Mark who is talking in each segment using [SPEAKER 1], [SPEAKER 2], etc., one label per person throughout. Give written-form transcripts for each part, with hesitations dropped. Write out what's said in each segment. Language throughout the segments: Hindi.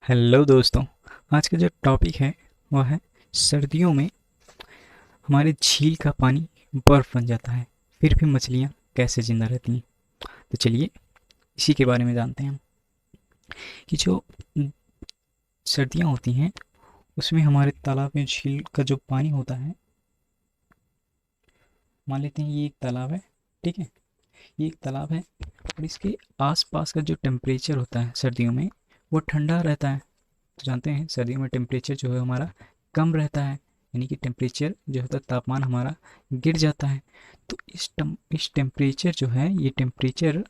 [SPEAKER 1] हेलो दोस्तों। आज का जो टॉपिक है वह है सर्दियों में हमारे झील का पानी बर्फ़ बन जाता है, फिर भी मछलियाँ कैसे ज़िंदा रहती हैं। तो चलिए इसी के बारे में जानते हैं हम कि जो सर्दियाँ होती हैं उसमें हमारे तालाब में झील का जो पानी होता है, मान लेते हैं ये एक तालाब है। ठीक है, ये एक तालाब है और इसके आसपास का जो टेम्परेचर होता है सर्दियों में वो ठंडा रहता है। तो जानते हैं सर्दियों में टेम्परेचर जो है हमारा कम रहता है, यानी कि टेम्परेचर जो होता है तापमान हमारा गिर जाता है। तो इस टेम्परेचर जो है ये टेम्परेचर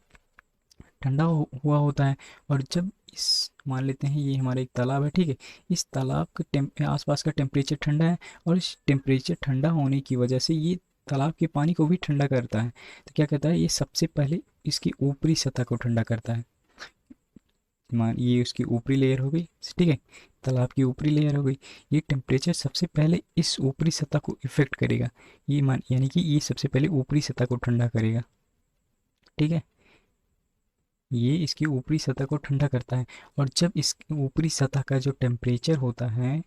[SPEAKER 1] ठंडा हुआ होता है। और जब इस मान लेते हैं ये हमारा एक तालाब है, ठीक है, इस तालाब के आसपास का टेम्परेचर ठंडा है और इस टेम्परेचर ठंडा होने की वजह से ये तालाब के पानी को भी ठंडा करता है। तो क्या कहता है, ये सबसे पहले इसकी ऊपरी सतह को ठंडा करता है। मान ये उसकी ऊपरी लेयर हो गई, ठीक है, तालाब की ऊपरी लेयर हो गई। ये टेम्परेचर सबसे पहले इस ऊपरी सतह को इफेक्ट करेगा। ये मान यानी कि ये सबसे पहले ऊपरी सतह को ठंडा करेगा। ठीक है, ये इसकी ऊपरी सतह को ठंडा करता है। और जब इस ऊपरी सतह का जो टेम्परेचर होता है,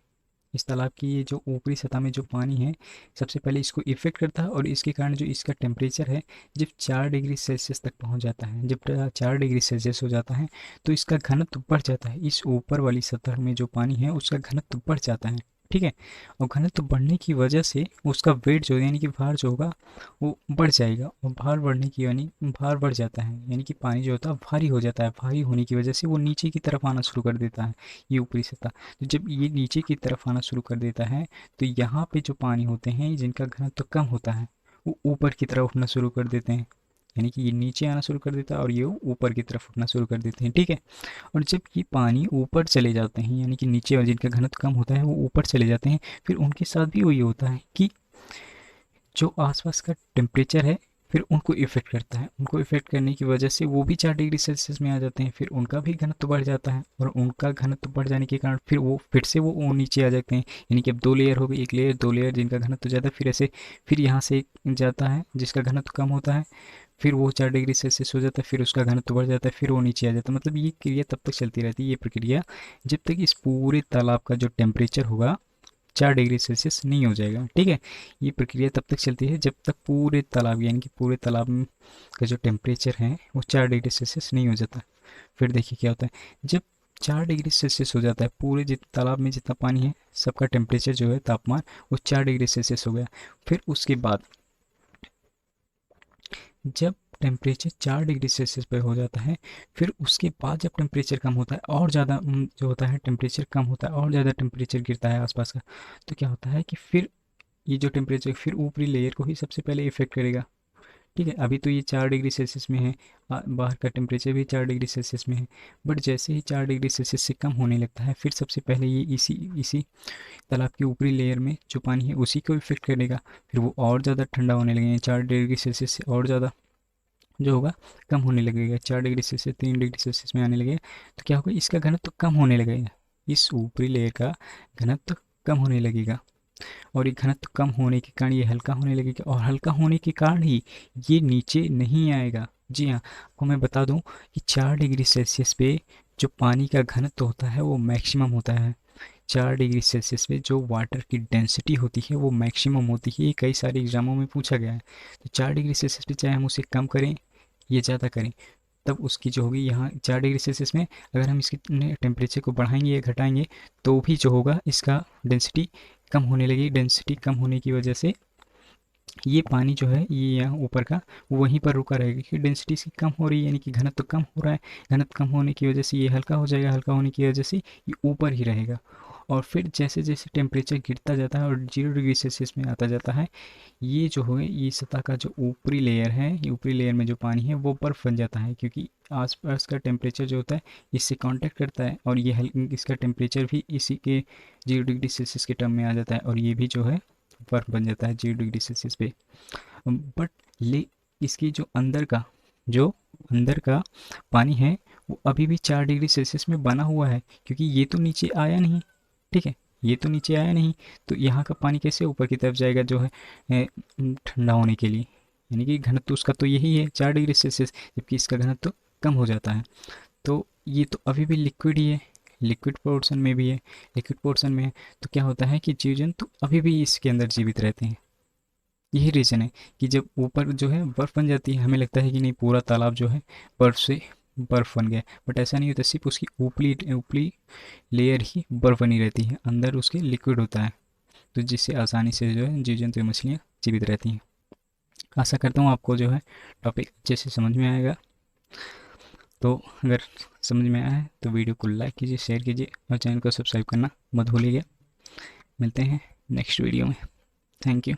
[SPEAKER 1] इस तालाब की ये जो ऊपरी सतह में जो पानी है सबसे पहले इसको इफेक्ट करता है और इसके कारण जो इसका टेम्परेचर है जब 4 डिग्री सेल्सियस तक पहुंच जाता है, जब 4 डिग्री सेल्सियस हो जाता है तो इसका घनत्व बढ़ जाता है। इस ऊपर वाली सतह में जो पानी है उसका घनत्व बढ़ जाता है। ठीक है, और घनत्व बढ़ने की वजह से उसका वेट जो यानी कि भार जो होगा वो बढ़ जाएगा। और भार बढ़ने की यानी भार बढ़ जाता है, यानी कि पानी जो होता है भारी हो जाता है। भारी होने की वजह से वो नीचे की तरफ आना शुरू कर देता है, ये ऊपरी सतह। तो जब ये नीचे की तरफ आना शुरू कर देता है तो यहाँ पे जो पानी होते हैं जिनका घनत्व कम होता है वो ऊपर की तरफ उठना शुरू कर देते हैं, यानी कि ये नीचे आना शुरू कर देता है और ये ऊपर की तरफ उठना शुरू कर देते हैं। ठीक है, और जब ये पानी ऊपर चले जाते हैं, यानी कि नीचे वाले जिनका घनत्व कम होता है वो ऊपर चले जाते हैं, फिर उनके साथ भी वही होता है कि जो आसपास का टेम्परेचर है फिर उनको इफ़ेक्ट करता है। उनको इफ़ेक्ट करने की वजह से वो भी 4 डिग्री सेल्सियस में आ जाते हैं, फिर उनका भी घनत्व बढ़ जाता है। और उनका घनत्व बढ़ जाने के कारण फिर से वो नीचे आ जाते हैं, यानी कि अब दो लेयर हो गई, एक लेयर दो लेयर जिनका घनत्व ज़्यादा, फिर ऐसे फिर यहाँ से एक जाता है जिसका घनत्व कम होता है, फिर वो 4 डिग्री सेल्सियस हो जाता है, फिर उसका घनत्व बढ़ जाता है, फिर वो नीचे आ जाता है। मतलब ये क्रिया तब तक चलती रहती है, ये प्रक्रिया जब तक इस पूरे तालाब का जो टेम्परेचर होगा 4 डिग्री सेल्सियस नहीं हो जाएगा। ठीक है, ये प्रक्रिया तब तक चलती है जब तक पूरे तालाब यानी कि पूरे तालाब का जो टेम्परेचर है वो 4 डिग्री सेल्सियस नहीं हो जाता। फिर देखिए क्या होता है, जब 4 डिग्री सेल्सियस हो जाता है, पूरे तालाब में जितना पानी है सबका टेम्परेचर जो है तापमान वो 4 डिग्री सेल्सियस हो गया। फिर उसके बाद जब टेम्परेचर 4 डिग्री सेल्सियस पे हो जाता है, फिर उसके बाद जब टेम्परेचर कम होता है और ज़्यादा जो होता है टेम्परेचर कम होता है और ज़्यादा टेम्परेचर गिरता है आसपास का, तो क्या होता है कि फिर ये जो टेम्परेचर फिर ऊपरी लेयर को ही सबसे पहले इफेक्ट करेगा। ठीक है, अभी तो ये 4 डिग्री सेल्सियस में है, बाहर का टेम्परेचर भी 4 डिग्री सेल्सियस में है, बट जैसे ही 4 डिग्री सेल्सियस से कम होने लगता है फिर सबसे पहले ये इसी इसी तालाब की ऊपरी लेयर में जो पानी है उसी को इफेक्ट करेगा। फिर वो और ज़्यादा ठंडा होने लगेगा, 4 डिग्री सेल्सियस से और ज़्यादा जो होगा कम होने लगेगा, 4 डिग्री सेल्सियस 3 डिग्री सेल्सियस में आने लगेगा। तो क्या होगा, इसका घनत्व कम होने लगेगा, इस ऊपरी लेयर का घनत्व कम होने लगेगा। और ये घनत्व कम होने के कारण ये हल्का होने लगेगा और हल्का होने के कारण ही ये नीचे नहीं आएगा। जी हाँ, आपको मैं बता दूं कि 4 डिग्री सेल्सियस पे जो पानी का घनत्व होता है वो मैक्सिमम होता है। 4 डिग्री सेल्सियस पे जो वाटर की डेंसिटी होती है वो मैक्सिमम होती है, ये कई सारे एग्जामों में पूछा गया है। तो 4 डिग्री सेल्सियस पे चाहे हम उसे कम करें या ज़्यादा करें, तब उसकी जो होगी यहाँ 4 डिग्री सेल्सियस में अगर हम इसके टेम्परेचर को बढ़ाएंगे या घटाएंगे तो भी जो होगा इसका डेंसिटी कम होने लगी। डेंसिटी कम होने की वजह से ये पानी जो है ये यहाँ ऊपर का वहीं पर रुका रहेगा, क्योंकि डेंसिटी इसकी कम हो रही है, यानी कि घनत्व कम हो रहा है। घनत्व कम होने की वजह से ये हल्का हो जाएगा, हल्का होने की वजह से ये ऊपर ही रहेगा। और फिर जैसे जैसे टेम्परेचर गिरता जाता है और 0 डिग्री सेल्सियस में आता जाता है, ये जो है ये सतह का जो ऊपरी लेयर है, ये ऊपरी लेयर में जो पानी है वो बर्फ़ बन जाता है, क्योंकि आसपास का टेम्परेचर जो होता है इससे कांटेक्ट करता है और ये इसका टेम्परेचर भी इसी के 0 डिग्री सेल्सियस के टर्म में आ जाता है और ये भी जो है बर्फ़ बन जाता है 0 डिग्री सेल्सियस पे। बट ले इसकी जो अंदर का पानी है वो अभी भी 4 डिग्री सेल्सियस में बना हुआ है, क्योंकि ये तो नीचे आया नहीं। ठीक है, ये तो नीचे आया नहीं, तो यहाँ का पानी कैसे ऊपर की तरफ जाएगा जो है ठंडा होने के लिए, यानी कि घनत्व उसका तो यही है 4 डिग्री सेल्सियस, जबकि इसका घनत्व कम हो जाता है। तो ये तो अभी भी लिक्विड ही है, लिक्विड पोर्शन में भी है। लिक्विड पोर्शन में है तो क्या होता है कि जीव जंतु अभी भी इसके अंदर जीवित रहते हैं। यही रीज़न है कि जब ऊपर जो है बर्फ़ बन जाती है, हमें लगता है कि नहीं पूरा तालाब जो है बर्फ़ से बर्फ़ बन गया, बट ऐसा नहीं होता, सिर्फ उसकी ऊपरी ऊपरी लेयर ही बर्फ़ बनी रहती है, अंदर उसके लिक्विड होता है, तो जिससे आसानी से जो है जीव जंतु मछलियाँ जीवित रहती हैं। आशा करता हूँ आपको जो है टॉपिक अच्छे से समझ में आएगा। तो अगर समझ में आया है तो वीडियो को लाइक कीजिए, शेयर कीजिए और चैनल को सब्सक्राइब करना मत भूलिएगा। मिलते हैं नेक्स्ट वीडियो में। Thank you.